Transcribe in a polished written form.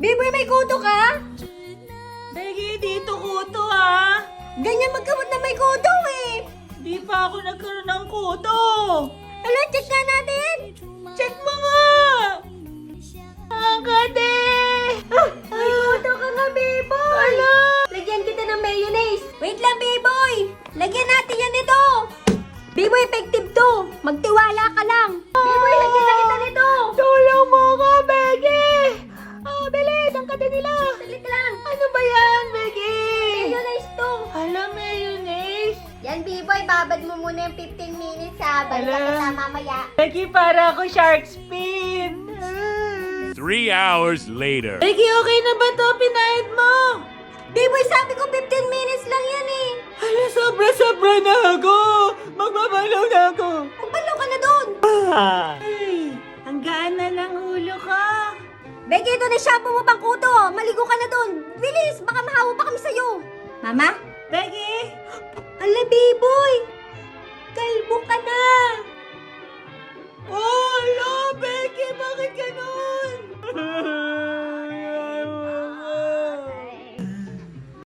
Biboy, may kuto ka? Begi, dito kuto ah. Ganyan magkamot na may kuto eh. Di pa ako nagkaroon ng kuto. Hala, check nga natin. Check mo nga. Ang kade. May kuto ka nga, Biboy. Hala. Lagyan kita ng mayonnaise. Wait lang, Biboy. Lagyan natin yan nito. Biboy, effective to. Magtiwala ka lang. Biboy, lagyan na kita nito. Tulong mo ko, Begi. Bilis. Ang kade nila. Salit lang. Ano ba yan, Begi? Mayonnaise to. Hala, mayonnaise. Yan, Biboy, babad mo muna yung 15 minutes ha. Balik Hala. kita mamaya. Begi, para ako shark spin. 3 hours later. Begi, okay na ba to? Pinahid mo. Biboy, sabi ko 15 minutes lang yan eh. Hala, sobra-sobra na ako. Magbabalaw na ako. Magbalaw ka na doon. Ay, ang gaan na ng ulo ko. Beke, ito na shampoo mo pang kuto. Maligo ka na doon. Bilis, baka mahawa pa kami sa'yo. Mama? Begi, Ala, Biboy. Kalbo ka na. oh, hello, Begi, bakit ganun?